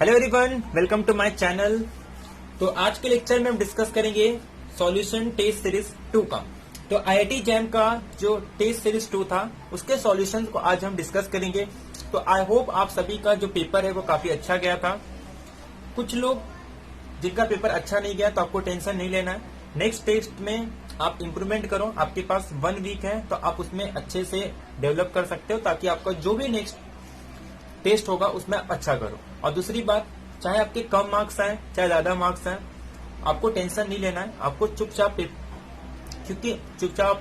Hello everyone, welcome to my channel. तो आज के लेक्चर में हम डिस्कस करेंगे सॉल्यूशन टेस्ट सीरीज 2 का। तो आईआईटी जैम का जो टेस्ट सीरीज 2 था उसके सॉल्यूशंस को आज हम डिस्कस करेंगे। तो आई होप आप सभी का जो पेपर है वो काफी अच्छा गया था। कुछ लोग जिनका पेपर अच्छा नहीं गया तो आपको टेंशन नहीं लेना है। नेक्स्ट टेस्ट में आप इम्प्रूवमेंट करो। आपके पास 1 वीक है तो आप उसमें अच्छे से डेवलप कर सकते हो ताकि आपका जो भी नेक्स्ट टेस्ट होगा उसमें अच्छा करो। और दूसरी बात, चाहे आपके कम मार्क्स आए चाहे ज्यादा मार्क्स आए, आपको टेंशन नहीं लेना है। आपको चुपचाप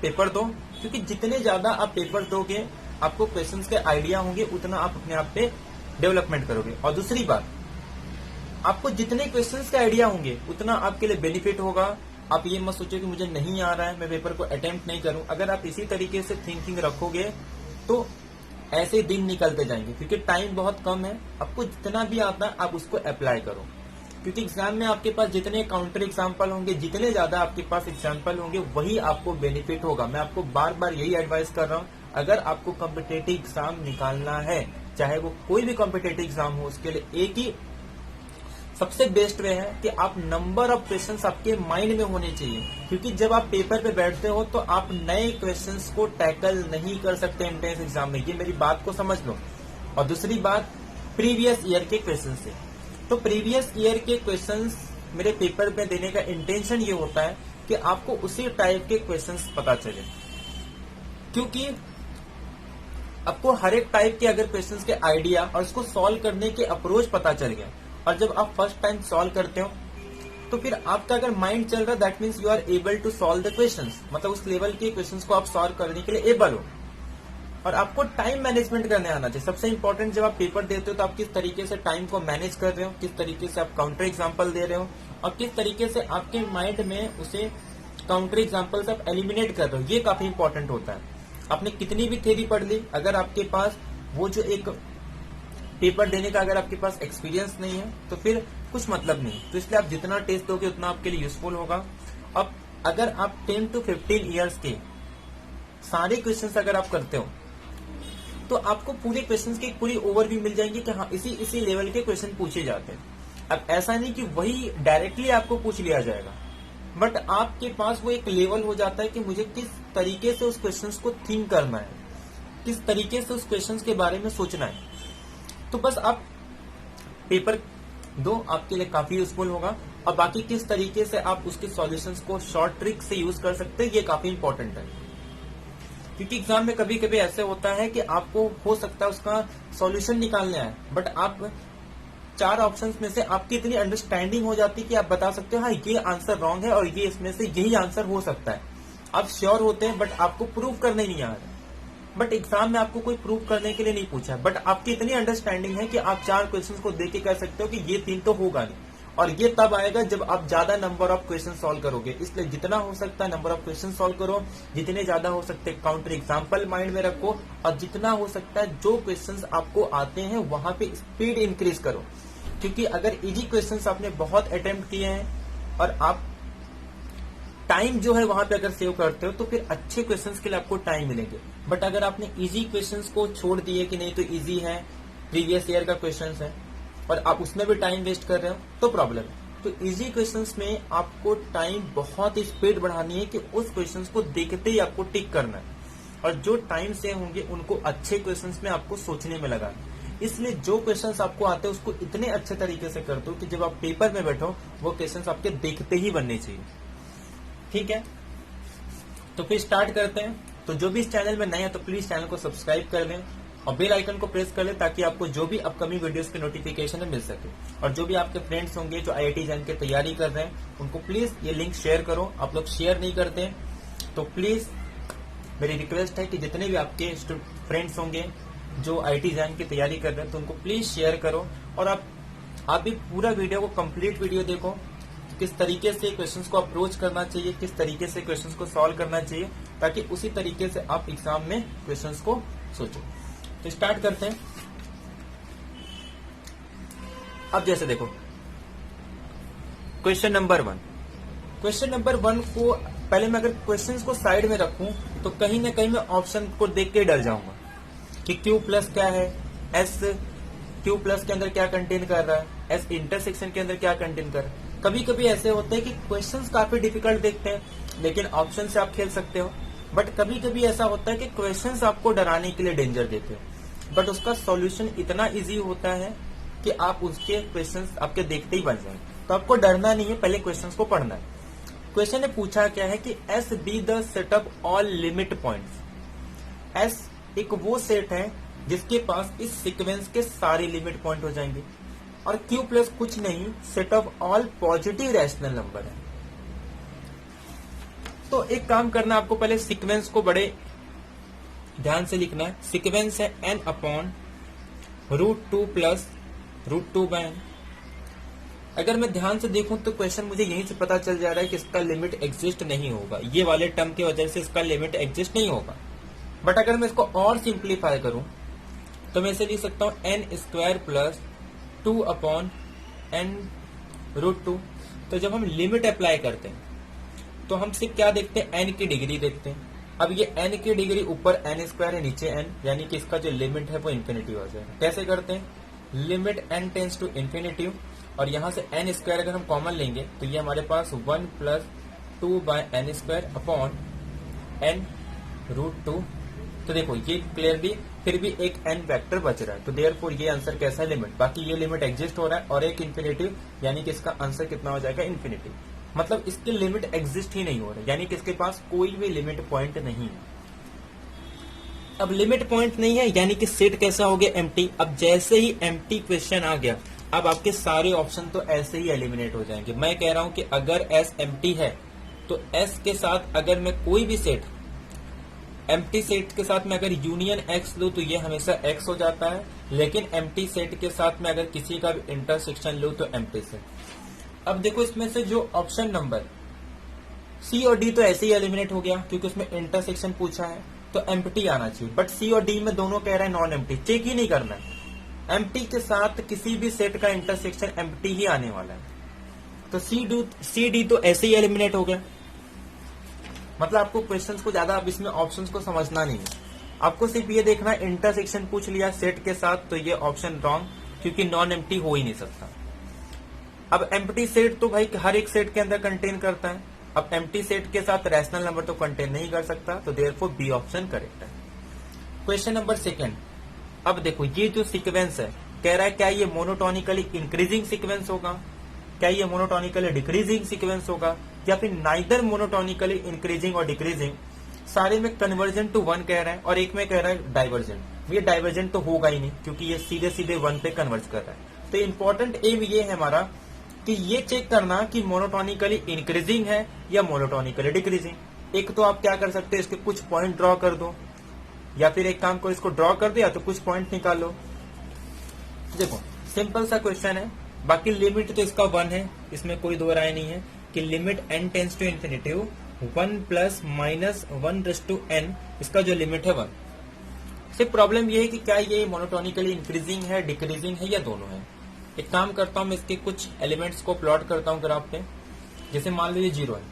पेपर दो, क्योंकि जितने ज्यादा आप पेपर दोगे आपको क्वेश्चंस के आइडिया होंगे, उतना आप अपने आप पे डेवलपमेंट करोगे। और दूसरी बात, आपको जितने क्वेश्चंस के आइडिया होंगे उतना आपके लिए बेनिफिट होगा। आप ये मत सोचो कि मुझे नहीं आ रहा है, मैं पेपर को अटेम्प्ट नहीं करूं। अगर आप इसी तरीके से थिंकिंग रखोगे तो ऐसे दिन निकलते जाएंगे, क्योंकि टाइम बहुत कम है। आपको जितना भी आता है आप उसको अप्लाई करो, क्योंकि एग्जाम में आपके पास जितने काउंटर एग्जाम्पल होंगे, जितने ज्यादा आपके पास एग्जाम्पल होंगे, वही आपको बेनिफिट होगा। मैं आपको बार बार यही एडवाइस कर रहा हूँ। अगर आपको कॉम्पिटेटिव एग्जाम निकालना है, चाहे वो कोई भी कॉम्पिटेटिव एग्जाम हो, उसके लिए एक ही सबसे बेस्ट वे है कि आप नंबर ऑफ क्वेश्चंस आपके माइंड में होने चाहिए, क्योंकि जब आप पेपर पे बैठते हो तो आप नए क्वेश्चंस को टैकल नहीं कर सकते एंट्रेंस एग्जाम में। ये मेरी बात को समझ लो। और दूसरी बात, प्रीवियस ईयर के क्वेश्चन से। तो प्रीवियस ईयर के क्वेश्चंस मेरे पेपर में देने का इंटेंशन ये होता है कि आपको उसी टाइप के क्वेश्चंस पता चले, क्योंकि आपको हर एक टाइप के अगर क्वेश्चंस के आइडिया और उसको सॉल्व करने के अप्रोच पता चल गया, और जब आप फर्स्ट टाइम सॉल्व करते हो तो फिर आपका अगर माइंड चल रहा है, that means you are able to solve the questions. मतलब उस लेवल के क्वेश्चंस को आप सॉल्व करने के लिए एबल हो। और आपको टाइम मैनेजमेंट करने आना चाहिए। सबसे इंपॉर्टेंट, जब आप पेपर देते हो तो आप किस तरीके से टाइम को मैनेज कर रहे हो, किस तरीके से आप काउंटर एग्जाम्पल दे रहे हो, और किस तरीके से आपके माइंड में उसे काउंटर एग्जाम्पल आप एलिमिनेट कर रहे हो, ये काफी इंपॉर्टेंट होता है। आपने कितनी भी थ्योरी पढ़ ली, अगर आपके पास वो जो एक पेपर देने का अगर आपके पास एक्सपीरियंस नहीं है तो फिर कुछ मतलब नहीं। तो इसलिए आप जितना टेस्ट दोगे उतना आपके लिए यूजफुल होगा। अब अगर आप 10 to 15 इयर्स के सारे क्वेश्चंस अगर आप करते हो तो आपको पूरे क्वेश्चंस की पूरी ओवरव्यू मिल जाएंगी कि हाँ इसी लेवल के क्वेश्चन पूछे जाते हैं। अब ऐसा नहीं कि वही डायरेक्टली आपको पूछ लिया जाएगा, बट आपके पास वो एक लेवल हो जाता है कि मुझे किस तरीके से उस क्वेश्चन को थिंक करना है, किस तरीके से उस क्वेश्चन के बारे में सोचना है। तो बस आप पेपर दो, आपके लिए काफी यूजफुल होगा। और बाकी किस तरीके से आप उसके सॉल्यूशंस को शॉर्ट ट्रिक से यूज कर सकते हैं, ये काफी इंपॉर्टेंट है। क्योंकि एग्जाम में कभी कभी ऐसे होता है कि आपको हो सकता है उसका सॉल्यूशन निकालना है, बट आप 4 ऑप्शंस में से आपकी इतनी अंडरस्टैंडिंग हो जाती है कि आप बता सकते हो हाँ ये आंसर रॉन्ग है और ये इसमें से यही आंसर हो सकता है। आप श्योर होते हैं, बट आपको प्रूव करने नहीं आ रहा है। बट एग्जाम में आपको कोई प्रूव करने के लिए नहीं पूछा, बट आपकी इतनी अंडरस्टैंडिंग है कि आप 4 क्वेश्चंस को देख के कह सकते हो कि ये 3 तो होगा नहीं। और ये तब आएगा जब आप ज्यादा नंबर ऑफ क्वेश्चन सॉल्व करोगे। इसलिए जितना हो सकता है नंबर ऑफ क्वेश्चन सॉल्व करो, जितने ज्यादा हो सकते हैं काउंटर एग्जाम्पल माइंड में रखो, और जितना हो सकता है जो क्वेश्चन आपको आते हैं वहां पे स्पीड इंक्रीज करो। क्योंकि अगर इजी क्वेश्चन आपने बहुत अटेम्प्ट किए हैं और आप टाइम जो है वहां पे अगर सेव करते हो तो फिर अच्छे क्वेश्चंस के लिए आपको टाइम मिलेंगे। बट अगर आपने इजी क्वेश्चंस को छोड़ दिए कि नहीं तो इजी है, प्रीवियस ईयर का क्वेश्चंस है, और आप उसमें भी टाइम वेस्ट कर रहे हो तो प्रॉब्लम है। तो इजी क्वेश्चंस में आपको टाइम बहुत ही स्पीड बढ़ानी है कि उस क्वेश्चंस को देखते ही आपको टिक करना है, और जो टाइम से होंगे उनको अच्छे क्वेश्चंस में आपको सोचने में लगाना। इसलिए जो क्वेश्चंस आपको आते हैं उसको इतने अच्छे तरीके से कर दो कि जब आप पेपर में बैठो वो क्वेश्चंस आपके देखते ही बनने चाहिए। ठीक है, तो फिर स्टार्ट करते हैं। तो जो भी इस चैनल में नए हैं तो प्लीज चैनल को सब्सक्राइब कर लें और बेल आइकन को प्रेस कर लें, ताकि आपको जो भी अपकमिंग वीडियोस की नोटिफिकेशन मिल सके। और जो भी आपके फ्रेंड्स होंगे जो आईआईटी जैम की तैयारी कर रहे हैं उनको प्लीज ये लिंक शेयर करो। आप लोग शेयर नहीं करते हैं तो प्लीज मेरी रिक्वेस्ट है कि जितने भी आपके फ्रेंड्स होंगे जो आईआईटी जैम की तैयारी कर रहे हैं तो उनको प्लीज शेयर करो। और आप भी पूरा वीडियो को कंप्लीट वीडियो देखो, किस तरीके से क्वेश्चंस को अप्रोच करना चाहिए, किस तरीके से क्वेश्चंस को सॉल्व करना चाहिए, ताकि उसी तरीके से आप एग्जाम में क्वेश्चंस को सोचो। तो स्टार्ट करते हैं। अब जैसे देखो, क्वेश्चन नंबर 1 को पहले मैं अगर क्वेश्चंस को साइड में रखूं तो कहीं ना कहीं मैं ऑप्शन को देख के डर जाऊंगा कि Q+ क्या है, S क्यू प्लस के अंदर क्या कंटेन कर रहा है, एस इंटरसेक्शन के अंदर क्या कंटेन कर रहा है। कभी कभी ऐसे होते हैं कि क्वेश्चंस काफी डिफिकल्ट देखते हैं लेकिन ऑप्शन से आप खेल सकते हो, बट कभी कभी ऐसा होता है कि क्वेश्चंस आपको डराने के लिए डेंजर देते हो, बट उसका सॉल्यूशन इतना इजी होता है कि आप उसके क्वेश्चंस आपके देखते ही बन जाएंगे। तो आपको डरना नहीं है, पहले क्वेश्चंस को पढ़ना है। क्वेश्चन ने पूछा क्या है कि S be the set of all limit points. S एक वो सेट है जिसके पास इस सीक्वेंस के सारे लिमिट पॉइंट हो जाएंगे, और क्यू प्लस कुछ नहीं, set of all positive rational number है। तो एक काम करना, आपको पहले सीक्वेंस को बड़े ध्यान से लिखना है। सीक्वेंस है n upon √2 plus √2 by n। अगर मैं ध्यान से देखूं तो क्वेश्चन मुझे यहीं से पता चल जा रहा है कि इसका लिमिट एग्जिस्ट नहीं होगा, ये वाले टर्म की वजह से इसका लिमिट एग्जिस्ट नहीं होगा। बट अगर मैं इसको और सिंप्लीफाई करूं तो मैं इसे लिख सकता हूं n² प्लस 2 अपॉन n√2। तो जब हम लिमिट अप्लाई करते हैं तो हम सिर्फ क्या देखते हैं, n की डिग्री देखते हैं। अब ये n की डिग्री ऊपर n² है, नीचे n, यानी कि इसका जो लिमिट है वो इन्फिनिटी हो जाएगा। कैसे करते हैं, limit n tends to infinity, और यहां से n² अगर हम कॉमन लेंगे तो ये हमारे पास 1 plus 2 bye n² upon n√2। तो देखो ये क्लियरली फिर भी एक n वेक्टर बच रहा है, तो देयरफॉर ये आंसर कैसा है, लिमिट। बाकी ये लिमिट एग्जिस्ट हो रहा है और एक इन्फिनिटी, यानी कि इसका आंसर कितना हो जाएगा, इन्फिनिटी। मतलब इसकी लिमिट एग्जिस्ट ही नहीं हो रहा है, यानी कि इसके पास कोई भी लिमिट पॉइंट नहीं है। अब लिमिट पॉइंट नहीं है यानी कि सेट कैसा हो गया, एम्प्टी। अब जैसे ही एम्प्टी क्वेश्चन आ गया, अब आपके सारे ऑप्शन तो ऐसे ही एलिमिनेट हो जाएंगे। मैं कह रहा हूं कि अगर एस एम्प्टी है तो एस के साथ अगर मैं कोई भी सेट, एम्प्टी सेट के साथ में अगर यूनियन एक्स लूं तो ये हमेशा एक्स हो जाता है, लेकिन एम्प्टी सेट के साथ में अगर किसी का भी इंटरसेक्शन लूं तो एम्प्टी सेट। अब देखो इसमें से जो ऑप्शन नंबर सी और डी तो ऐसे ही एलिमिनेट हो गया क्योंकि उसमें इंटरसेक्शन पूछा है, तो एम्प्टी आना चाहिए। बट सी और डी में दोनों कह रहे हैं नॉन एम्प्टी, चेक ही नहीं करना है। एम्प्टी के साथ किसी भी सेट का इंटरसेक्शन एम्प्टी ही आने वाला है, तो सी डी तो ऐसे ही एलिमिनेट हो गया। मतलब आपको क्वेश्चंस को ज्यादा अब इसमें ऑप्शंस को समझना नहीं है, आपको सिर्फ ये देखना है इंटरसेक्शन पूछ लिया सेट के साथ तो ये ऑप्शन रॉन्ग, क्योंकि नॉन एम्प्टी हो ही नहीं सकता। अब एम्प्टी सेट तो भाई हर एक सेट के अंदर कंटेन करता है, अब एम्प्टी सेट के साथ रैशनल नंबर तो कंटेन नहीं कर सकता, तो देयरफॉर बी ऑप्शन करेक्ट है। Question number 2। अब देखो ये जो सीक्वेंस है कह रहा है क्या ये मोनोटोनिकली इंक्रीजिंग सीक्वेंस होगा, क्या ये मोनोटोनिकली डिक्रीजिंग सीक्वेंस होगा, या फिर नाइदर मोनोटोनिकली इंक्रीजिंग और डिक्रीजिंग। सारे में कन्वर्जेंट टू 1 कह रहा है और एक में कह रहा है डाइवर्जेंट। ये डाइवर्जेंट तो होगा ही नहीं क्योंकि ये सीधे सीधे 1 पे कन्वर्ज कर रहा है। तो इंपॉर्टेंट एम ये है हमारा कि ये चेक करना कि मोनोटोनिकली इंक्रीजिंग है या मोनोटोनिकली डिक्रीजिंग। एक तो आप क्या कर सकते हैं, इसके कुछ पॉइंट ड्रॉ कर दो, या फिर एक काम को इसको ड्रॉ कर दो या तो कुछ पॉइंट निकाल लो। देखो सिंपल सा क्वेश्चन है, बाकी लिमिट तो इसका 1 है, इसमें कोई दो राय नहीं है कि limit n tends to infinity 1 plus minus 1/n, इसका जो लिमिट है 1। सिर्फ प्रॉब्लम ये है कि क्या ये मोनोटोनिकली इंक्रीजिंग है, डिक्रीजिंग है, या दोनों है। एक काम करता हूं, मैं इसके कुछ एलिमेंट्स को प्लॉट करता हूं ग्राफ पे। जैसे मान लीजिए 0 है,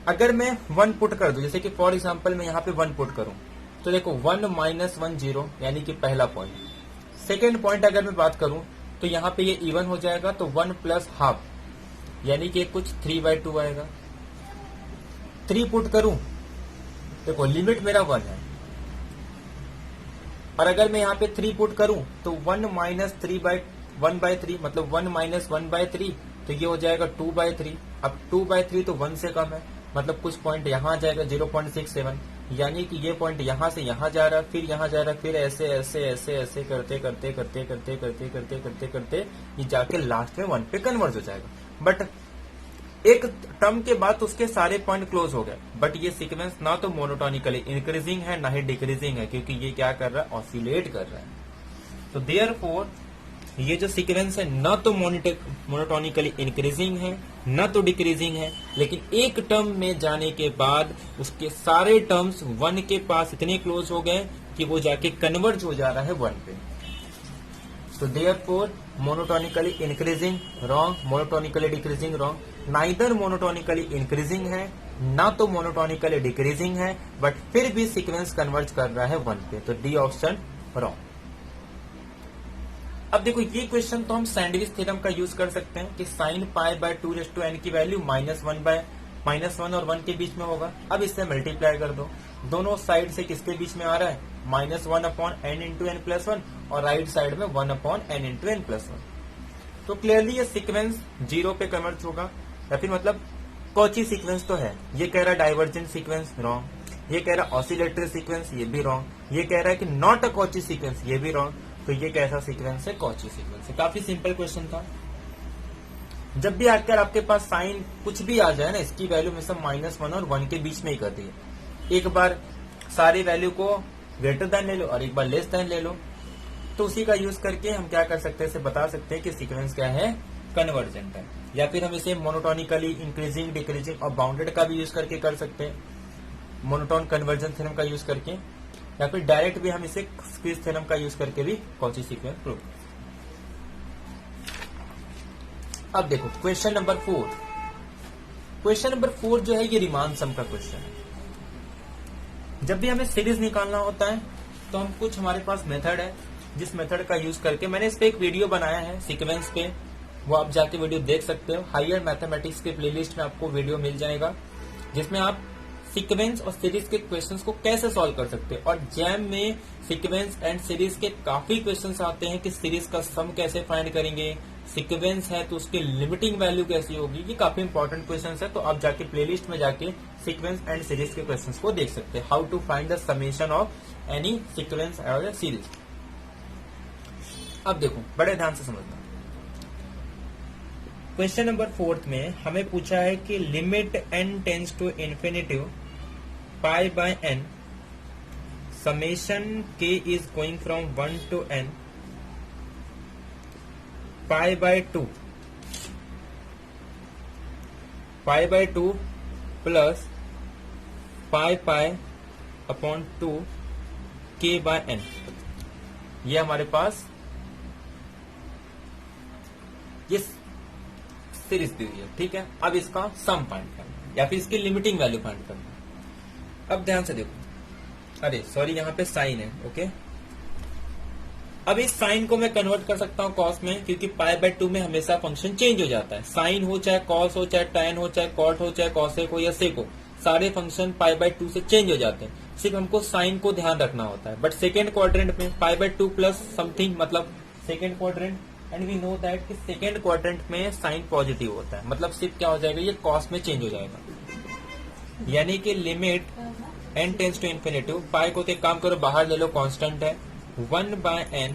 अगर मैं 1 पुट कर दूं, जैसे कि फॉर एग्जांपल मैं यहाँ पे 1 पुट करूं, तो देखो 1 माइनस 1 0, यानी कि पहला पॉइंट। सेकेंड पॉइंट अगर मैं बात करूं तो यहाँ पे ये इवन हो जाएगा, तो 1 प्लस हाफ, यानी कि कुछ 3/2 आएगा। 3 पुट करूं, देखो लिमिट मेरा 1 है, और अगर मैं यहाँ पे 3 पुट करूं तो 1 माइनस 1/3, मतलब 1 माइनस 1/3, तो ये हो जाएगा 2/3। अब 2/3 तो 1 से कम है, मतलब कुछ पॉइंट यहाँ आ जाएगा 0.67, यानी कि ये पॉइंट यहाँ से यहाँ जा रहा है, फिर यहाँ जा रहा है, फिर ऐसे ऐसे ऐसे ऐसे करते करते करते करते करते करते करते करते ये जाके लास्ट में 1 पे कन्वर्ज हो जाएगा। बट एक टर्म के बाद उसके सारे पॉइंट क्लोज हो गए। बट ये सीक्वेंस ना तो मोनोटोनिकली इंक्रीजिंग है ना ही डिक्रीजिंग है, क्योंकि ये क्या कर रहा है, ऑसिलेट कर रहा है। तो देयरफॉर ये जो सीक्वेंस है ना तो मोनोटोनिकली इंक्रीजिंग है ना तो डिक्रीजिंग है, लेकिन एक टर्म में जाने के बाद उसके सारे टर्म्स 1 के पास इतने क्लोज हो गए कि वो जाके कन्वर्ज हो जा रहा है 1 पे। तो therefore monotonically increasing wrong, monotonically decreasing wrong. Neither monotonically increasing है ना तो मोनोटोनिकली डिक्रीजिंग है, बट फिर भी सीक्वेंस कन्वर्ज कर रहा है 1 पे, तो डी ऑप्शन रॉन्ग। अब देखो ये क्वेश्चन तो हम सैंडविच थ्योरम का यूज कर सकते हैं कि साइन पाई बाय 2n की वैल्यू -1 और 1 के बीच में होगा। अब इससे मल्टीप्लाई कर दो, दोनों साइड से किसके बीच में आ रहा है, -1/n इंटू n प्लस 1 और राइट साइड में 1/n इंटू n प्लस 1। तो क्लियरली ये सीक्वेंस 0 पे कन्वर्ट होगा, या फिर मतलब कॉची सीक्वेंस तो है। ये कह रहा है डाइवर्जेंट सीक्वेंस, रॉन्ग। ये कह रहा है ऑसिलेटरी सीक्वेंस, ये भी रॉन्ग। ये कह रहा है कि नॉट अ कॉची सीक्वेंस, ये भी रॉन्ग। तो ये कैसा सीक्वेंस है, कॉची सीक्वेंस है। काफी सिंपल क्वेश्चन था। जब भी आकर आपके पास साइन कुछ भी आ जाए ना, इसकी वैल्यू में सब -1 और 1 के बीच में ही कर दी है। एक बार सारी वैल्यू को ग्रेटर देन ले लो और एक बार लेस देन ले लो, तो उसी का यूज करके हम क्या कर सकते हैं, इसे बता सकते हैं कि सीक्वेंस क्या है, कन्वर्जेंट है। या फिर हम इसे मोनोटोनिकली इंक्रीजिंग, डिक्रीजिंग और बाउंडेड का भी यूज करके कर सकते हैं, मोनोटोन कन्वर्जन थ्योरम का यूज करके, या फिर डायरेक्ट भी हम इसे स्क्वीज थ्योरम का यूज करके भी कॉची सीक्वेंस प्रूव। अब देखो क्वेश्चन नंबर 4। क्वेश्चन नंबर 4 जो है ये रीमान सम का क्वेश्चन है। जब भी हमें सीरीज निकालना होता है तो हम कुछ, हमारे पास मेथड है, जिस मेथड का यूज करके मैंने इस पे एक वीडियो बनाया है सीक्वेंस पे, वो आप जाके वीडियो देख सकते हो। हायर मैथमेटिक्स के प्लेलिस्ट में आपको वीडियो मिल जाएगा, जिसमें आप सीक्वेंस और सीरीज के क्वेश्चंस को कैसे सॉल्व कर सकते हैं। और जैम में सीक्वेंस एंड सीरीज के काफी क्वेश्चंस आते हैं कि सीरीज का सम कैसे फाइंड करेंगे, सीक्वेंस है तो उसकी लिमिटिंग वैल्यू कैसी होगी। ये काफी इंपॉर्टेंट क्वेश्चंस है, तो आप जाके प्लेलिस्ट में जाके सीक्वेंस एंड सीरीज के क्वेश्चंस को देख सकते हैं। How to find the summation of any sequence और सीरीज। अब देखो बड़े ध्यान से समझना। क्वेश्चन नंबर 4 में हमें पूछा है कि limit n tends to infinity pi by n summation k is going from 1 to n pi by 2 plus pi upon 2 k by n। ये हमारे पास ये सीरीज दी हुई है, ठीक है। अब इसका सम फाइंड करना या फिर इसकी लिमिटिंग वैल्यू फाइंड करना। अब ध्यान से देखो, अरे सॉरी यहाँ पे साइन है, ओके। अब इस साइन को मैं कन्वर्ट कर सकता हूँ कॉस में, क्योंकि पाई बाय 2 में हमेशा फंक्शन चेंज हो जाता है। साइन हो चाहे कॉस हो चाहे टैन हो चाहे कॉट हो चाहे कॉसेक हो या सेक हो, सारे फंक्शन पाई बाय 2 से चेंज हो जाते हैं। सिर्फ हमको साइन को ध्यान रखना होता है। बट सेकेंड क्वाड्रेंट में पाई बाय 2 प्लस समथिंग मतलब second quadrant, and we know that कि सेकेंड क्वाड्रेंट में साइन पॉजिटिव होता है, मतलब सिर्फ क्या हो जाएगा, ये कॉस में चेंज हो जाएगा। यानी कि limit n tends to infinity, pi को तो एक काम करो बाहर ले लो, कांस्टेंट है, 1/n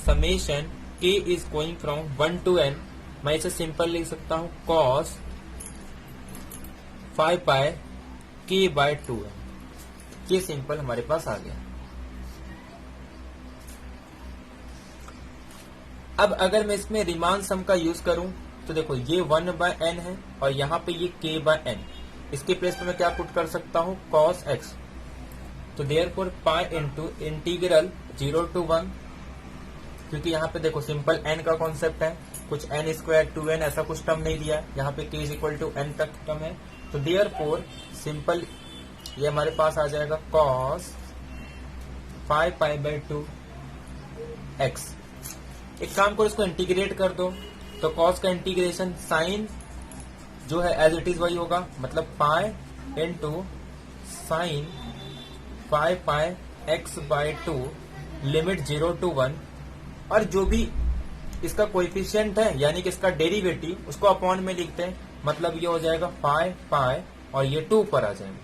summation k is going from 1 to n। मैं इसे सिंपल लिख सकता हूं cos 5 पाई k बाय 2n। ये सिंपल हमारे पास आ गया। अब अगर मैं इसमें रीमान सम का यूज करूं तो देखो ये 1/n है और यहाँ पे ये k/n, इसके प्लेस पे मैं क्या पुट कर सकता हूँ, cos x। तो therefore pi into integral 0 to 1, क्योंकि यहाँ पे देखो सिंपल n का कॉन्सेप्ट है, कुछ n² 2n ऐसा कुछ टर्म नहीं दिया, यहाँ पे k = n तक टर्म है। तो देयरफॉर सिंपल ये हमारे पास आ जाएगा cos 5 पाई बाय 2 x। एक काम करो, इसको इंटीग्रेट कर दो, तो cos का इंटीग्रेशन साइन जो है एज इट इज वही होगा, मतलब pi into sine 5 pi x by 2 limit 0 to 1, और जो भी इसका कोएफिशिएंट है यानी कि इसका डेरिवेटिव उसको अपॉन में लिखते हैं, मतलब ये हो जाएगा पाई और ये 2 पर आ जाएगा।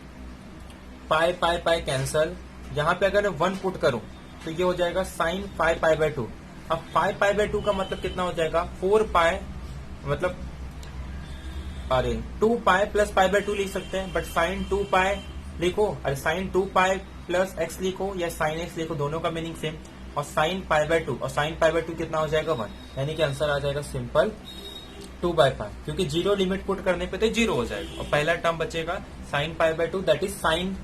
पाई कैंसल, यहाँ पे अगर मैं 1 पुट करूं तो ये हो जाएगा साइन 5 पाई बाय 2। अब 5 पाई बाय 2 का मतलब कितना हो जाएगा, 4 पाई, मतलब अरे 2 पाई प्लस पाई बाय 2 लिख सकते हैं, बट साइन 2 पाई लिखो, अरे साइन 2 पाई प्लस x लिखो या साइन x लिखो, दोनों का मीनिंग सेम। और साइन पाई बाय 2 और साइन पाई बाय 2 कितना हो जाएगा, 1, यानी कि आंसर आ जाएगा सिंपल 2/5, क्योंकि 0 लिमिट पुट करने पे तो 0 हो जाएगा। और पहला टर्म बचेगा sine pi by 2, that is sine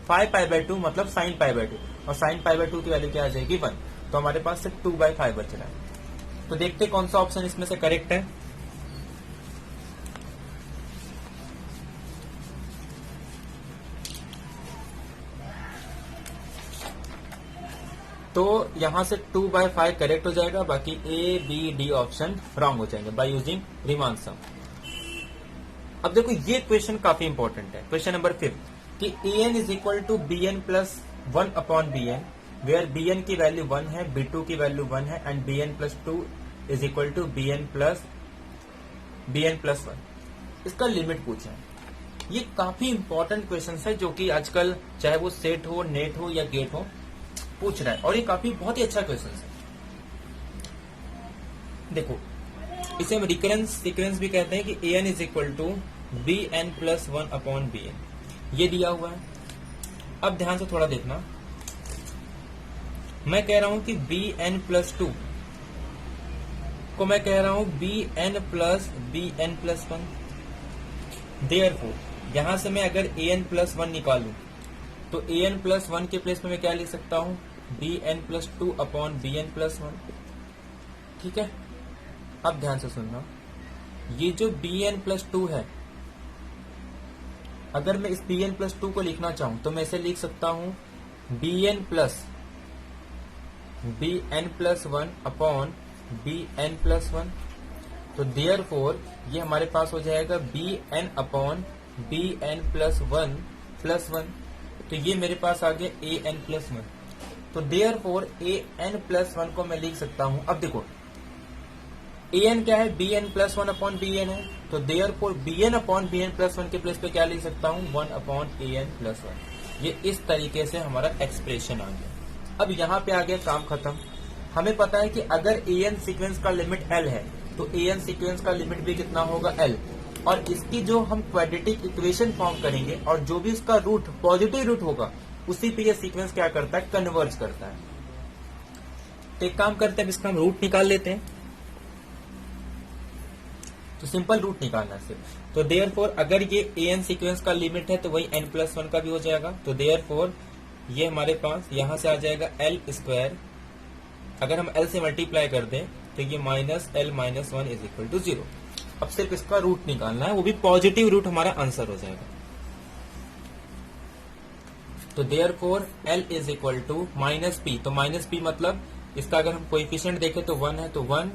5 pi by 2 मतलब साइन पाई बाय 2, और साइन पाई बाय 2 की वैल्यू क्या आ जाएगी, 1। तो हमारे पास सिर्फ 2/5 बच रहा है। तो देखते कौन सा ऑप्शन इसमें से करेक्ट है। तो यहां से 2/5 करेक्ट हो जाएगा, बाकी A B D option wrong हो जाएंगे बाय यूजिंग रीमान सम। अब देखो ये क्वेश्चन काफी इंपॉर्टेंट है, क्वेश्चन नंबर 5 कि an is equal to b n plus 1 upon b n, where b n की वैल्यू 1 है, बी टू की वैल्यू 1 है, and b n plus 2 is equal to b n plus 1। इसका limit पूछा है। ये काफी इंपॉर्टेंट क्वेश्चन है जो कि आजकल चाहे वो सेट हो, नेट हो या गेट हो, पूछ रहा है, और ये काफी बहुत ही अच्छा क्वेश्चन है। देखो इसे हम रिकरेंस सीक्वेंस भी कहते हैं कि an is equal to b n plus 1 upon b n, ये दिया हुआ है। अब ध्यान से थोड़ा देखना, मैं कह रहा हूं कि बी एन प्लस 2 को मैं कह रहा हूं बी एन प्लस 1। देयरफॉर यहां से मैं अगर ए एन प्लस 1 निकालूं तो ए एन प्लस 1 के प्लेस में मैं क्या लिख सकता हूं, b n plus 2 upon b n plus 1। ठीक है, अब ध्यान से सुनना, ये जो बी एन प्लस 2 है, अगर मैं इस बी एन प्लस 2 को लिखना चाहूं तो मैं इसे लिख सकता हूं b n plus 1 upon b n plus 1। तो देयरफॉर ये हमारे पास हो जाएगा b n upon b n plus 1 तो ये मेरे पास आ गया ए एन प्लस 1। तो देयरफॉर ए एन प्लस 1 को मैं लिख सकता हूं, अब देखो ए एन क्या है, b n plus 1 upon b n है, तो therefore b n upon b n plus 1 के प्लेस पे क्या लिख सकता हूं, 1 अपॉन ए एन प्लस 1। ये इस तरीके से हमारा एक्सप्रेशन आ गया। अब यहाँ पे आ गया काम खत्म। हमें पता है कि अगर ए एन सीक्वेंस का लिमिट एल है तो ए एन सीक्वेंस का लिमिट भी कितना होगा, एल, और इसकी जो हम क्वाड्रेटिक इक्वेशन फॉर्म करेंगे और जो भी इसका रूट पॉजिटिव रूट होगा उसी पे ये सीक्वेंस क्या करता है, कन्वर्ज करता है। तो एक काम करते हैं, इसका हम रूट निकाल लेते हैं। तो सिंपल रूट निकालना है सिर्फ। तो देयरफॉर अगर ये ए एन सीक्वेंस का लिमिट है तो वही एन प्लस 1 का भी हो जाएगा। तो देयरफॉर ये हमारे पास यहां से आ जाएगा एल स्क्वायर, अगर हम एल से मल्टीप्लाई कर दें तो ये minus l minus 1 is equal to 0। अब सिर्फ इसका रूट निकालना है, वो भी पॉजिटिव रूट हमारा आंसर हो जाएगा। तो therefore l is equal to minus p, तो माइनस पी मतलब इसका अगर हम कोएफिशिएंट देखें तो 1 है, तो 1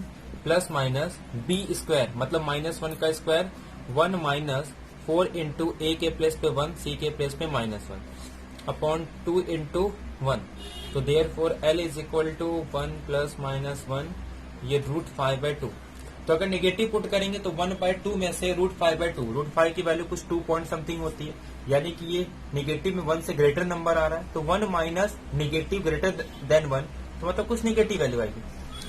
प्लस माइनस बी स्क्वायर मतलब माइनस 1 का स्क्वायर, 1 माइनस 4 इंटू ए के प्लेस पे 1, सी के प्लेस पे माइनस 1 अपॉन 2 इंटू 1। तो therefore l is equal to 1 plus minus 1, ये रूट 5/2। तो अगर नेगेटिव पुट करेंगे तो 1/2 में से रूट 5/2, रूट 5 की वैल्यू कुछ 2 पॉइंट समथिंग होती है, यानी कि ये नेगेटिव में 1 से ग्रेटर नंबर आ रहा है। तो 1 माइनस नेगेटिव ग्रेटर देन 1, तो मतलब कुछ नेगेटिव वैल्यू आएगी।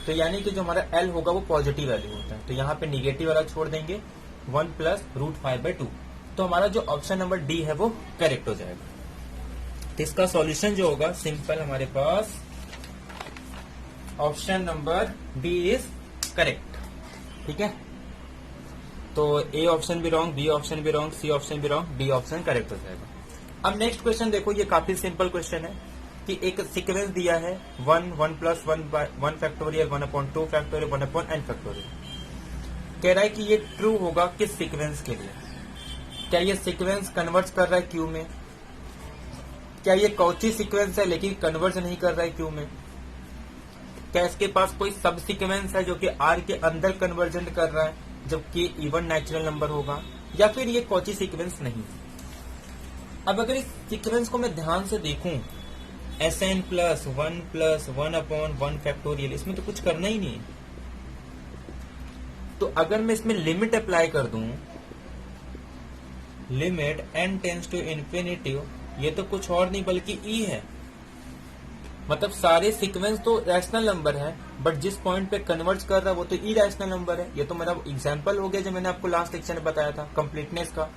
तो यानी कि जो हमारा एल होगा वो पॉजिटिव वैल्यू होता है। तो यहाँ पे नेगेटिव वाला छोड़ देंगे, 1 प्लस रूट 5/2। तो हमारा जो ऑप्शन नंबर डी है वो करेक्ट हो जाएगा। तो इसका सॉल्यूशन जो होगा सिंपल, हमारे पास option number B is correct. ठीक है, तो ए ऑप्शन भी रॉन्ग, बी ऑप्शन भी रॉन्ग, सी ऑप्शन भी रॉन्ग, डी ऑप्शन करेक्ट हो जाएगा। अब नेक्स्ट क्वेश्चन देखो, ये काफी सिंपल क्वेश्चन है कि एक सीक्वेंस दिया है 1 1 plus 1 factorial 1 upon 2 factorial 1 upon n factorial. कह रहा है कि ये ट्रू होगा किस सीक्वेंस के लिए, क्या ये सीक्वेंस कन्वर्ट कर रहा है क्यू में, क्या ये कॉची सीक्वेंस है लेकिन कन्वर्ज नहीं कर रहा है क्यू में, क्या इसके पास कोई सब सीक्वेंस है जो कि आर के अंदर कन्वर्जेंट कर रहा है जबकि इवन नेचुरल नंबर होगा, या फिर ये कॉची सीक्वेंस नहीं। अब अगर इस सीक्वेंस को मैं ध्यान से देखूं, Sn प्लस 1 अपॉन 1 फैक्टोरियल, इसमें तो कुछ करना ही नहीं है। तो अगर मैं इसमें लिमिट अप्लाई कर दूं, limit n tends to infinity, ये तो कुछ और नहीं बल्कि e है। मतलब सारे सीक्वेंस तो रैशनल नंबर है, बट जिस पॉइंट पे कन्वर्ज कर रहा है वो तो ई रैशनल नंबर है। ये तो मेरा एग्जांपल हो गया जो मैंने आपको लास्ट लेक्चर में बताया था कंप्लीटनेस का,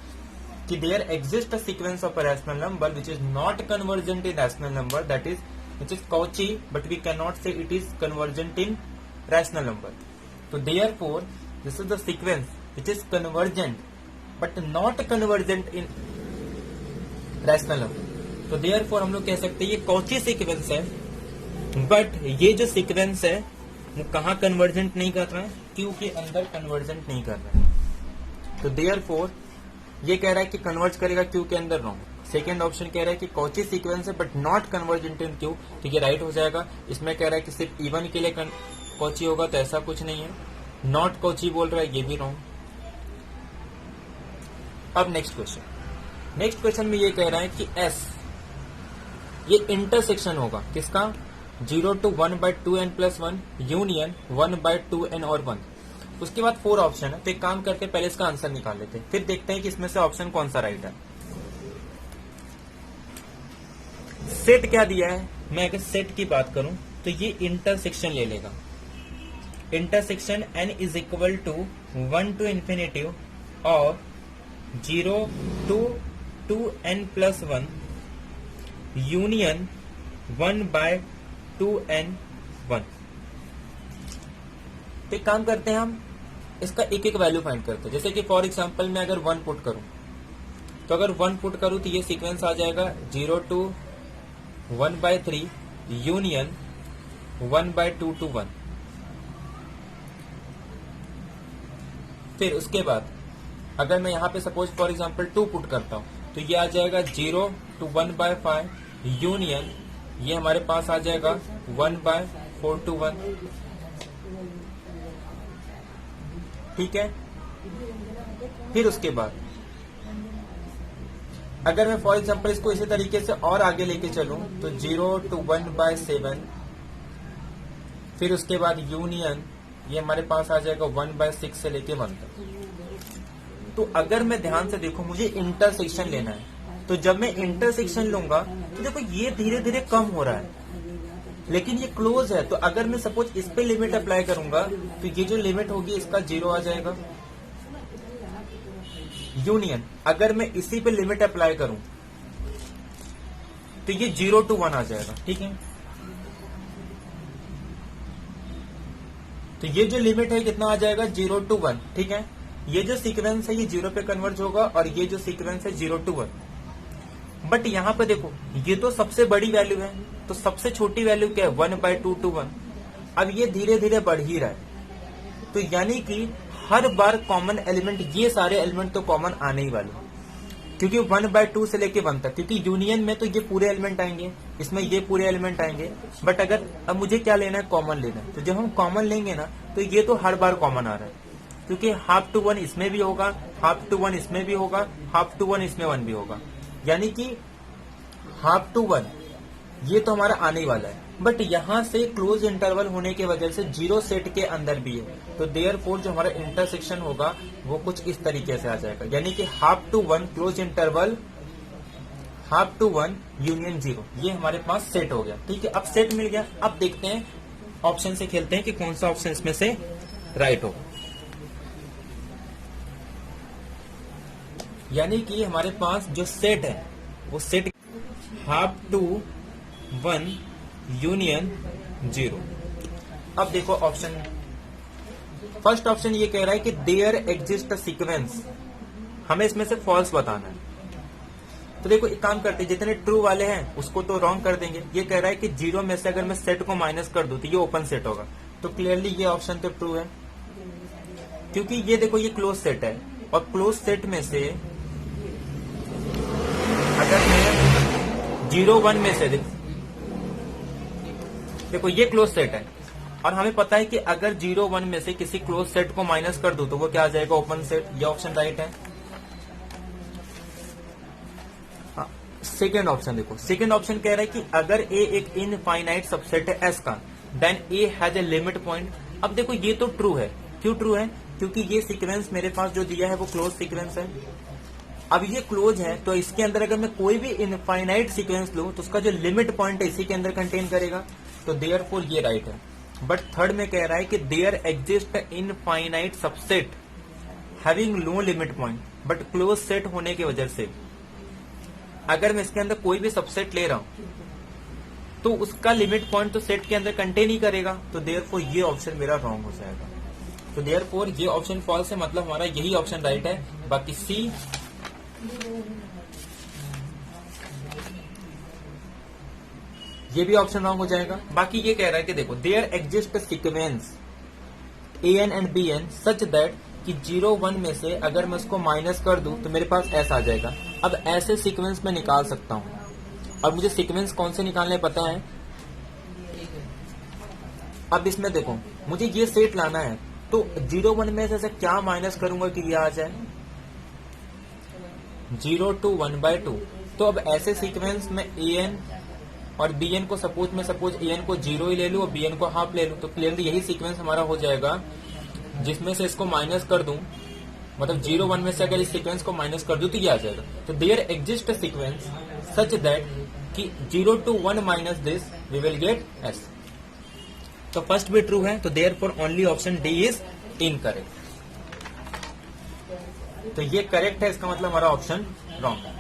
कि there exist a sequence of a rational number which is not convergent in rational number, that is which is Cauchy, but we can not say it is convergent in rational number. तो therefore this is the sequence which is convergent but not convergent in rational number. तो therefore हम लोग कह सकते हैं ये Cauchy sequence है, but ये जो सीक्वेंस है वो कहाँ कन्वर्जेंट नहीं कर रहा है, क्यू के अंदर कन्वर्जेंट नहीं कर रहा है। तो देयरफॉर ये कह रहा है कि कन्वर्ज करेगा क्यू के अंदर, रॉन्ग। सेकेंड ऑप्शन कह रहा है कि कॉची सीक्वेंस है but not convergent in Q, तो ये राइट हो जाएगा। इसमें कह रहा है कि सिर्फ इवन के लिए कॉची होगा, तो ऐसा कुछ नहीं है। नॉट कॉची बोल रहा है, ये भी रॉन्ग। अब नेक्स्ट क्वेश्चन में ये कह रहा है कि एस ये इंटरसेक्शन होगा किसका, 0 to 1/2n+1 यूनियन 1/2n और 1। उसके बाद 4 ऑप्शन है, तो एक काम करके पहले इसका आंसर निकाल लेते हैं, फिर देखते हैं कि इसमें से ऑप्शन कौन सा राइट है। सेट क्या दिया है, मैं अगर सेट की बात करूं तो ये इंटरसेक्शन ले लेगा। Intersection n is equal to 1 to infinity और 0 to 2n+1 यूनियन 1/2n1। तो एक काम करते हैं, हम इसका एक एक वैल्यू फाइंड करते हैं। जैसे कि फॉर एग्जांपल मैं अगर 1 पुट करूं, तो अगर 1 पुट करूं तो ये सीक्वेंस आ जाएगा 0 to 1/3 यूनियन 1/2 to 1। फिर उसके बाद अगर मैं यहाँ पे सपोज फॉर एग्जांपल 2 पुट करता हूं, तो ये आ जाएगा 0 to 1/5 यूनियन, ये हमारे पास आ जाएगा 1/4 to 1। ठीक है। फिर उसके बाद अगर मैं फॉर एग्जांपल इसको इसी तरीके से और आगे लेके चलूं, तो 0 to 1/7, फिर उसके बाद यूनियन, ये हमारे पास आ जाएगा 1/6 से लेके 1 तक। तो अगर मैं ध्यान से देखूं, मुझे इंटरसेक्शन लेना है, तो जब मैं इंटरसेक्शन लूंगा तो देखो ये धीरे धीरे कम हो रहा है, लेकिन ये क्लोज है। तो अगर मैं सपोज इस पे लिमिट अप्लाई करूंगा, तो ये जो लिमिट होगी इसका 0 आ जाएगा। यूनियन अगर मैं इसी पे लिमिट अप्लाई करूं, तो ये 0 to 1 आ जाएगा। ठीक है। तो ये जो लिमिट है कितना आ जाएगा, 0 to 1। ठीक है। ये जो सीक्वेंस है ये 0 पे कन्वर्ज होगा, और ये जो सीक्वेंस है 0 to 1। बट यहाँ पे देखो ये तो सबसे बड़ी वैल्यू है, तो सबसे छोटी वैल्यू क्या है, 1/2 to 1। अब ये धीरे धीरे बढ़ ही रहा है, तो यानी कि हर बार कॉमन एलिमेंट, ये सारे एलिमेंट तो कॉमन आने ही वाले, क्योंकि 1/2 से लेके 1 तक, क्योंकि यूनियन में तो ये पूरे एलिमेंट आएंगे, इसमें ये पूरे एलिमेंट आएंगे। बट अगर अब मुझे क्या लेना है, कॉमन लेना है, तो जब हम कॉमन लेंगे ना, तो ये तो हर बार कॉमन आ रहा है, क्योंकि 1/2 to 1 इसमें भी होगा, 1/2 to 1 इसमें भी होगा, 1/2 to 1 इसमें 1 भी होगा, यानी कि 1/2 to 1 ये तो हमारा आने ही वाला है। बट यहां से क्लोज इंटरवल होने की वजह से 0 सेट के अंदर भी है, तो देयरफॉर जो हमारा इंटरसेक्शन होगा वो कुछ इस तरीके से आ जाएगा, यानी कि 1/2 to 1 close interval 1/2 to 1 union 0, ये हमारे पास सेट हो गया। ठीक है। अब सेट मिल गया, अब देखते हैं ऑप्शन से खेलते हैं कि कौन सा ऑप्शन इसमें से राइट होगा। यानी कि हमारे पास जो सेट है वो सेट 1/2 to 1 यूनियन 0। अब देखो ऑप्शन, फर्स्ट ऑप्शन ये कह रहा है कि देयर एग्जिस्ट सीक्वेंस, हमें इसमें से फॉल्स बताना है। तो देखो एक काम करते हैं, जितने ट्रू वाले हैं उसको तो रॉन्ग कर देंगे। ये कह रहा है कि 0 में से अगर मैं सेट को माइनस कर दूं तो ये ओपन सेट होगा, तो क्लियरली ये ऑप्शन तो ट्रू है, क्योंकि ये देखो ये क्लोज सेट है, और क्लोज सेट में से अगर मैं 0 1 में से देखो ये क्लोज सेट है, और हमें पता है कि अगर 0 1 में से किसी क्लोज सेट को माइनस कर दूं तो वो क्या आ जाएगा, ओपन सेट। ये ऑप्शन राइट है। सेकेंड ऑप्शन देखो, सेकेंड ऑप्शन कह रहा है कि अगर ए एक इनफाइनाइट सबसेट है एस का, then A has a limit point. अब देखो ये तो ट्रू है, क्यों ट्रू है, क्योंकि ये सीक्वेंस मेरे पास जो दिया है वो क्लोज सीक्वेंस है। अब ये क्लोज है, तो इसके अंदर अगर मैं कोई भी इनफाइनाइट सीक्वेंस लूं तो उसका जो लिमिट पॉइंट है इसी के अंदर कंटेन करेगा, तो देयरफॉर ये राइट है। बट थर्ड में कह रहा है कि there exist infinite subset having no limit point, but close set होने की वजह से अगर मैं इसके अंदर कोई भी सबसेट ले रहा हूं तो उसका लिमिट पॉइंट तो सेट के अंदर कंटेन ही करेगा, तो देयरफॉर ये ऑप्शन मेरा रॉन्ग हो जाएगा। तो देयरफॉर ये ऑप्शन फॉल्स है, मतलब हमारा यही ऑप्शन राइट है। बाकी सी, ये भी ऑप्शन रॉन्ग हो जाएगा। बाकी ये कह रहा है कि देखो there exist sequence AN and BN such that कि 0 1 में से अगर मैं उसको माइनस कर दूं तो मेरे पास S आ जाएगा। अब ऐसे सीक्वेंस में निकाल सकता हूं। और मुझे सीक्वेंस कौन से निकालने पता है। अब इसमें देखो, मुझे ये सेट लाना है, तो 0 1 में से क्या माइनस करूंगा कि ये आ जाए 0 to 1/2। तो अब ऐसे सीक्वेंस में an और bn को सपोज an को 0 ही ले लूं और bn को हाफ ले लूं, तो क्लियरली यही सीक्वेंस हमारा हो जाएगा, जिसमें से इसको माइनस कर दूं, मतलब 0 1 में से अगर इस सीक्वेंस को माइनस कर दूं तो ये आ जाएगा। तो there exist a sequence such that कि 0 to 1 minus this we will get s। तो फर्स्ट भी ट्रू है, तो therefore only option D is incorrect. तो ये करेक्ट है, इसका मतलब हमारा ऑप्शन रॉन्ग है।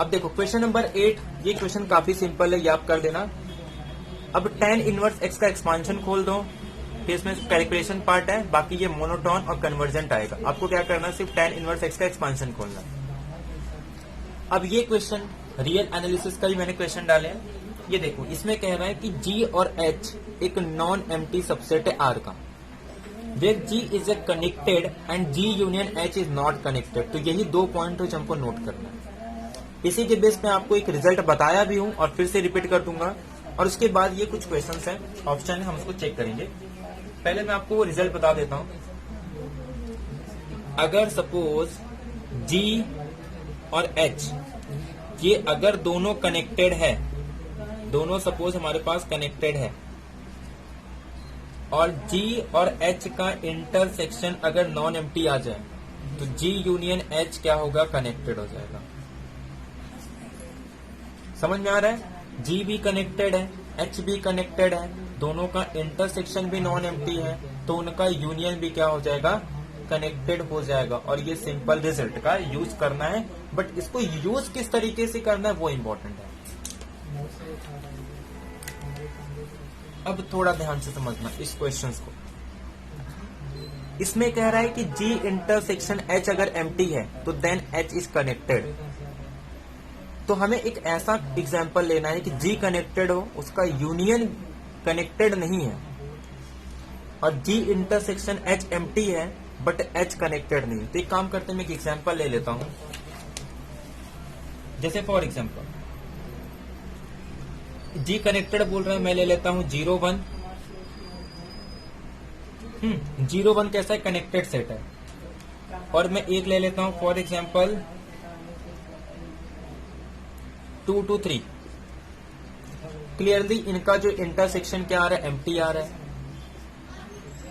अब देखो क्वेश्चन नंबर 8, ये क्वेश्चन काफी सिंपल है, ये आप कर देना। अब tan इनवर्स x का एक्सपांशन खोल दो, फिर इसमें कैलकुलेशन पार्ट है, बाकी ये मोनोटोन और कन्वर्जेंट आएगा। आपको क्या करना है, सिर्फ tan इनवर्स x का एक्सपांशन खोलना। अब ये क्वेश्चन रियल एनालिसिस का भी मैंने क्वेश्चन डाले हैं। ये देखो, इसमें कह रहा है कि G और H एक नॉन एम्प्टी सबसेट है R का, where G is a connected and G union H is not connected. तो यही 2 पॉइंट जो हमको नोट करना है। इसी के बेस पे आपको एक रिजल्ट बताया भी हूं और फिर से रिपीट कर दूंगा, और उसके बाद ये कुछ क्वेश्चंस हैं, ऑप्शन है, हम उसको चेक करेंगे। पहले मैं आपको वो रिजल्ट बता देता हूं। अगर सपोज G और H ये अगर दोनों कनेक्टेड है, दोनों सपोज हमारे पास कनेक्टेड है, और G और H का इंटरसेक्शन अगर नॉन एम्प्टी आ जाए, तो G यूनियन H क्या होगा, कनेक्टेड हो जाएगा। समझ में आ रहा है? G भी कनेक्टेड है, H भी कनेक्टेड है, दोनों का इंटरसेक्शन भी नॉन एम्प्टी है, तो उनका यूनियन भी क्या हो जाएगा, कनेक्टेड हो जाएगा। और ये सिंपल रिजल्ट का यूज करना है, बट इसको यूज किस तरीके से करना है वो इम्पोर्टेंट है। अब थोड़ा ध्यान से समझना इस क्वेश्चंस को। इसमें कह रहा है कि G इंटरसेक्शन H अगर एम्प्टी है तो देन H इज कनेक्टेड। तो हमें एक ऐसा एग्जाम्पल लेना है कि G कनेक्टेड हो, उसका यूनियन कनेक्टेड नहीं है, और G इंटरसेक्शन H एम्प्टी है बट H कनेक्टेड नहीं है। तो एक काम करते हैं, मैं एक एग्जाम्पल ले लेता हूं। जैसे फॉर एग्जाम्पल G कनेक्टेड बोल रहा है, मैं ले लेता हूं 0 1। 0 1 कैसा है, कनेक्टेड सेट है। और मैं एक ले लेता हूं फॉर एग्जाम्पल 2 to 3। क्लियरली इनका जो इंटरसेक्शन क्या आ रहा है, एम्प्टी आ रहा है।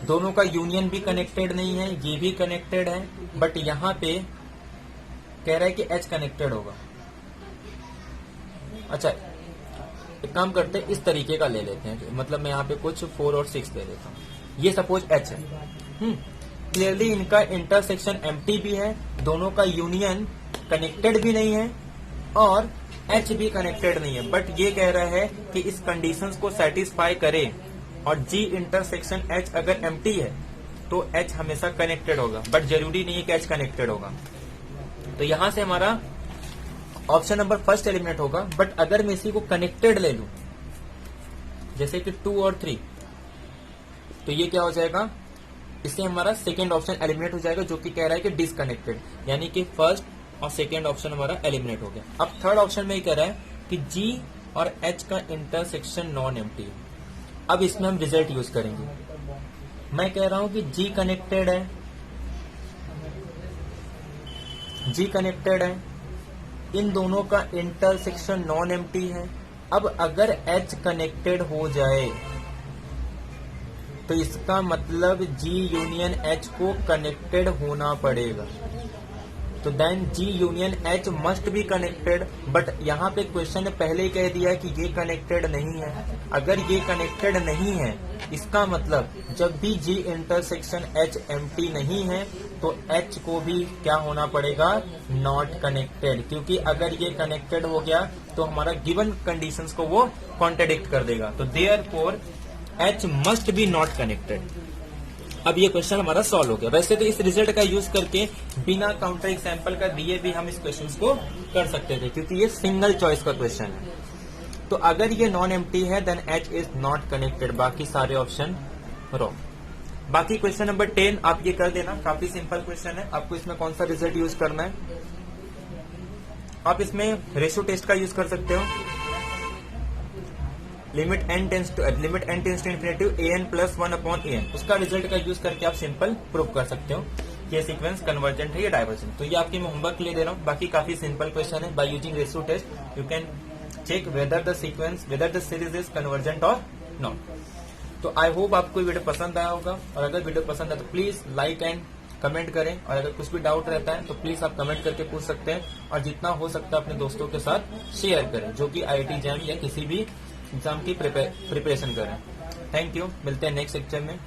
दोनों का यूनियन भी कनेक्टेड नहीं है, ये भी कनेक्टेड है, बट यहां पे कह रहा है कि H कनेक्टेड होगा। अच्छा, एक काम करते हैं, इस तरीके का ले लेते हैं, मतलब मैं यहाँ पे कुछ 4 और 6 ले लेता हूँ। ये सपोज H है। क्लियरली इनका इंटरसेक्शन एम्प्टी भी है, दोनों का यूनियन कनेक्टेड भी नहीं है, और H भी कनेक्टेड नहीं है, बट ये कह रहा है कि इस कंडीशंस को सेटिस्फाई करे, और G इंटरसेक्शन H अगर एम्प्टी है तो H हमेशा कनेक्टेड होगा, बट जरूरी नहीं है कि H कनेक्टेड होगा। तो यहां से हमारा ऑप्शन नंबर फर्स्ट एलिमिनेट होगा। बट अगर मैं इसी को कनेक्टेड ले लूं, जैसे कि 2 और 3, तो ये क्या हो जाएगा, इससे हमारा सेकेंड ऑप्शन एलिमिनेट हो जाएगा, जो कि कह रहा है कि डिसकनेक्टेड, यानी कि फर्स्ट और सेकेंड ऑप्शन हमारा एलिमिनेट हो गया। अब थर्ड ऑप्शन में कह रहा है कि G और H का इंटरसेक्शन नॉन एम्प्टी है। अब इसमें हम रिजल्ट यूज करेंगे। मैं कह रहा हूं कि G कनेक्टेड है, G कनेक्टेड है, इन दोनों का इंटरसेक्शन नॉन एम्प्टी है। अब अगर H कनेक्टेड हो जाए तो इसका मतलब G यूनियन H को कनेक्टेड होना पड़ेगा। तो then G union H must be connected, but यहाँ पे क्वेश्चन ने पहले ही कह दिया कि ये कनेक्टेड नहीं है। अगर ये कनेक्टेड नहीं है, इसका मतलब जब भी G इंटरसेक्शन H एम्प्टी नहीं है तो H को भी क्या होना पड़ेगा, नॉट कनेक्टेड, क्योंकि अगर ये कनेक्टेड हो गया तो हमारा गिवन कंडीशंस को वो कॉन्ट्रडिक्ट कर देगा। तो therefore H must B not connected. अब ये क्वेश्चन हमारा सॉल्व हो गया। वैसे तो इस रिजल्ट का यूज करके बिना काउंटर एग्जाम्पल का दिए भी हम इस क्वेश्चन को कर सकते थे, क्योंकि ये सिंगल चॉइस का क्वेश्चन है। तो अगर ये नॉन एम्प्टी है then H is not connected, बाकी सारे ऑप्शन रॉन्ग। बाकी क्वेश्चन नंबर 10 आप ये कर देना, काफी सिंपल क्वेश्चन है। आपको इसमें कौन सा रिजल्ट यूज करना है, आप इसमें रेशियो टेस्ट का यूज कर सकते हो। Limit n tends to infinity an plus 1 upon an, उसका रिजल्ट का यूज करके आप सिंपल प्रूव कर सकते हो कि ये सीक्वेंस कन्वर्जेंट है या डाइवर्जेंट। तो ये आपके मैं होमवर्क ले दे रहा हूँ। बाकी काफी सिंपल क्वेश्चन है। By using ratio test you can check whether the series is convergent और नॉट। तो आई होप आपको वीडियो पसंद आया होगा, और अगर वीडियो पसंद आया तो प्लीज लाइक एंड कमेंट करें, और अगर कुछ भी डाउट रहता है तो प्लीज आप कमेंट करके पूछ सकते हैं, और जितना हो सकता है अपने दोस्तों के साथ शेयर करें जो कि IIT जैम या किसी भी एग्जाम की प्रिपरेशन करें। थैंक यू, मिलते हैं नेक्स्ट लेक्चर में।